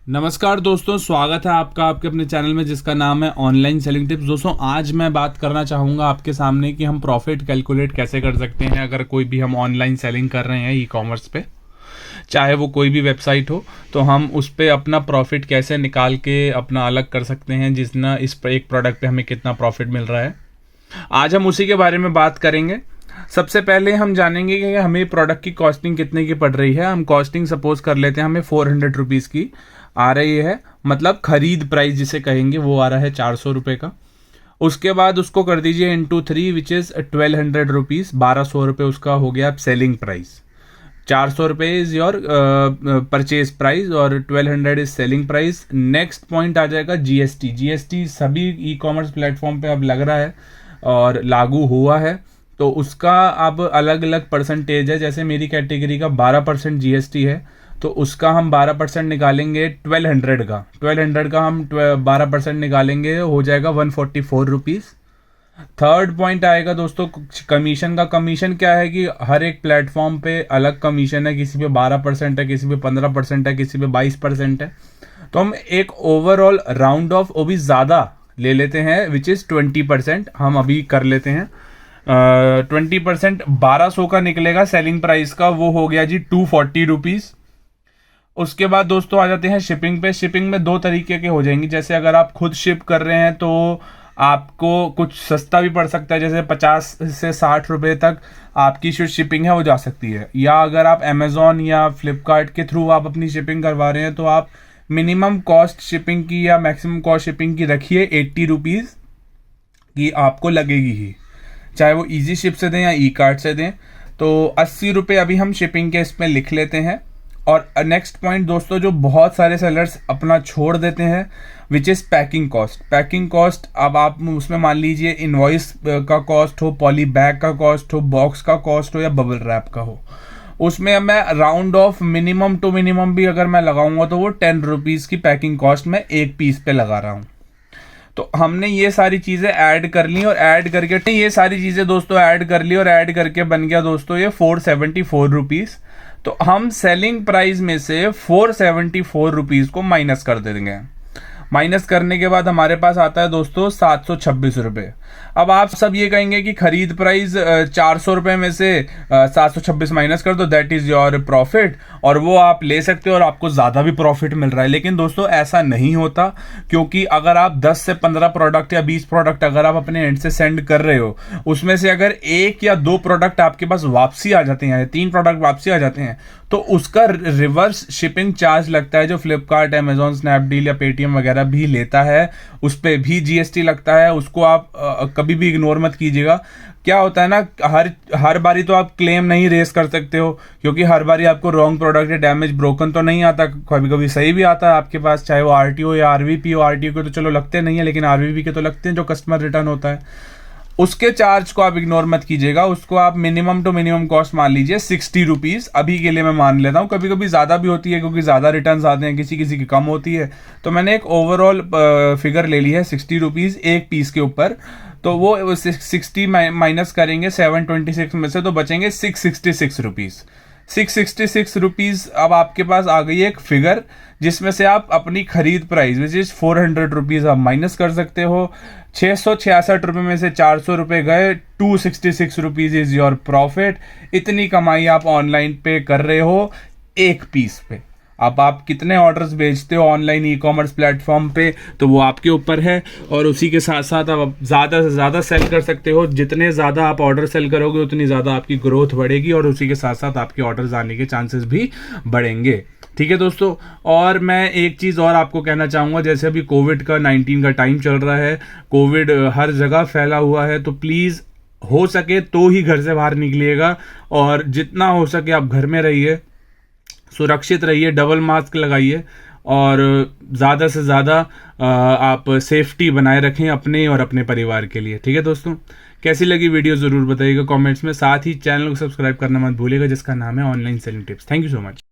नमस्कार दोस्तों, स्वागत है आपका आपके अपने चैनल में जिसका नाम है ऑनलाइन सेलिंग टिप्स। दोस्तों आज मैं बात करना चाहूँगा आपके सामने कि हम प्रॉफिट कैलकुलेट कैसे कर सकते हैं अगर कोई भी हम ऑनलाइन सेलिंग कर रहे हैं ई कॉमर्स पे, चाहे वो कोई भी वेबसाइट हो, तो हम उस पर अपना प्रॉफिट कैसे निकाल के अपना अलग कर सकते हैं, जितना इस पर एक प्रोडक्ट पे हमें कितना प्रॉफिट मिल रहा है। आज हम उसी के बारे में बात करेंगे। सबसे पहले हम जानेंगे कि हमें प्रोडक्ट की कॉस्टिंग कितने की पड़ रही है। हम कॉस्टिंग सपोज कर लेते हैं हमें 400 रुपीज़ की आ रही है, मतलब खरीद प्राइस जिसे कहेंगे वो आ रहा है 400 रुपये का। उसके बाद उसको कर दीजिए इंटू 3 विच इज़ 1200 रुपीज़, 1200 रुपये उसका हो गया सेलिंग प्राइस। 400 रुपये इज़ योर परचेज प्राइस और 1200 is selling price. Next point आ जाएगा जीएसटी। जीएसटी सभी ई कॉमर्स प्लेटफॉर्म पे अब लग रहा है और लागू हुआ है, तो उसका अब अलग अलग परसेंटेज है। जैसे मेरी कैटेगरी का 12% जीएसटी है, तो उसका हम 12% निकालेंगे 1200 का हम 12% निकालेंगे, हो जाएगा 144 रुपीज़। थर्ड पॉइंट आएगा दोस्तों कमीशन का। कमीशन क्या है कि हर एक प्लेटफॉर्म पे अलग कमीशन है, किसी पे 12% है, किसी पे 15% है, किसी पे 22% है। तो हम एक ओवरऑल राउंड ऑफ वो भी ज़्यादा ले लेते हैं विच इज़ 20%। हम अभी कर लेते हैं 20%। 1200 का निकलेगा सेलिंग प्राइस का, वो हो गया जी 240 रुपीज़। उसके बाद दोस्तों आ जाते हैं शिपिंग पे। शिपिंग में दो तरीके के हो जाएंगी। जैसे अगर आप खुद शिप कर रहे हैं तो आपको कुछ सस्ता भी पड़ सकता है, जैसे 50 से 60 रुपये तक आपकी जो शिपिंग है वो जा सकती है। या अगर आप अमेज़ॉन या फ्लिपकार्ट के थ्रू आप अपनी शिपिंग करवा रहे हैं तो आप मिनिमम कॉस्ट शिपिंग की या मैक्सिमम कॉस्ट शिपिंग की रखिए 80 रुपीज़ की आपको लगेगी ही, चाहे वो इजी शिप से दें या ई कार्ट से दें। तो 80 रुपये अभी हम शिपिंग के इसमें लिख लेते हैं। और नेक्स्ट पॉइंट दोस्तों जो बहुत सारे सेलर्स अपना छोड़ देते हैं which is packing cost. Packing cost अब आप उसमें मान लीजिए इनवॉइस का कॉस्ट हो, पॉली बैग का कॉस्ट हो, बॉक्स का कॉस्ट हो या बबल रैप का हो, उसमें मैं round off minimum to minimum भी अगर मैं लगाऊंगा तो वो 10 रुपीज़ की पैकिंग कॉस्ट मैं एक पीस पे लगा रहा हूँ। तो हमने ये सारी चीज़ें ऐड कर ली और ऐड करके ये सारी चीज़ें दोस्तों ऐड कर ली और ऐड करके बन गया दोस्तों ये 474 रुपीज़। तो हम सेलिंग प्राइस में से 474 रुपीज़ को माइनस कर देंगे। माइनस करने के बाद हमारे पास आता है दोस्तों 726 रुपये। अब आप सब ये कहेंगे कि खरीद प्राइस 400 रुपये में से 726 माइनस कर दो, दैट इज़ योर प्रॉफिट, और वो आप ले सकते हो और आपको ज़्यादा भी प्रॉफिट मिल रहा है। लेकिन दोस्तों ऐसा नहीं होता, क्योंकि अगर आप 10 से 15 प्रोडक्ट या 20 प्रोडक्ट अगर आप अपने एंड से सेंड कर रहे हो, उसमें से अगर एक या दो प्रोडक्ट आपके पास वापसी आ जाते हैं, 3 प्रोडक्ट वापसी आ जाते हैं, तो उसका रिवर्स शिपिंग चार्ज लगता है जो फ्लिपकार्ट, अमेजॉन, स्नैपडील या पेटीएम वगैरह भी लेता है। उस पर भी जीएसटी लगता है, उसको आप कभी भी इग्नोर मत कीजिएगा। क्या होता है ना, हर बारी तो आप क्लेम नहीं रेस कर सकते हो, क्योंकि हर बारी आपको रॉन्ग प्रोडक्ट या डैमेज ब्रोकन तो नहीं आता, कभी कभी सही भी आता है आपके पास, चाहे वो आरटीओ या आरवीपी हो। आरटीओ के तो चलो लगते नहीं है, लेकिन आरवीपी के तो लगते हैं जो कस्टमर रिटर्न होता है। उसके चार्ज को आप इग्नोर मत कीजिएगा, उसको आप मिनिमम टू मिनिमम कॉस्ट मान लीजिए 60 रुपीज़। अभी के लिए मैं मान लेता हूँ, कभी कभी ज़्यादा भी होती है क्योंकि ज़्यादा रिटर्न आते हैं, किसी किसी की कम होती है। तो मैंने एक ओवरऑल फिगर ले ली है 60 रुपीज़ एक पीस के ऊपर। तो वो 60 माइनस करेंगे 726 में से, तो बचेंगे 666 रुपीज़। 666 रुपीज़ अब आपके पास आ गई एक फिगर, जिसमें से आप अपनी खरीद प्राइस विच इज़ 400 रुपीज़ आप माइनस कर सकते हो। 666 रुपये में से 400 रुपये गए, 266 रुपीज़ इज़ योर प्रॉफिट। इतनी कमाई आप ऑनलाइन पे कर रहे हो एक पीस पे। अब आप कितने ऑर्डर्स भेजते हो ऑनलाइन ई कॉमर्स प्लेटफॉर्म पे, तो वो आपके ऊपर है। और उसी के साथ साथ आप ज़्यादा से ज़्यादा सेल कर सकते हो। जितने ज़्यादा आप ऑर्डर सेल करोगे उतनी ज़्यादा आपकी ग्रोथ बढ़ेगी और उसी के साथ साथ आपके ऑर्डर्स आने के चांसेस भी बढ़ेंगे। ठीक है दोस्तों, और मैं एक चीज़ और आपको कहना चाहूँगा, जैसे अभी कोविड-19 का टाइम चल रहा है, कोविड हर जगह फैला हुआ है, तो प्लीज़ हो सके तो ही घर से बाहर निकलिएगा और जितना हो सके आप घर में रहिए, सुरक्षित रहिए, डबल मास्क लगाइए और ज़्यादा से ज़्यादा आप सेफ्टी बनाए रखें अपने और अपने परिवार के लिए। ठीक है दोस्तों, कैसी लगी वीडियो ज़रूर बताइएगा कमेंट्स में। साथ ही चैनल को सब्सक्राइब करना मत भूलिएगा जिसका नाम है online selling tips. Thank you so much.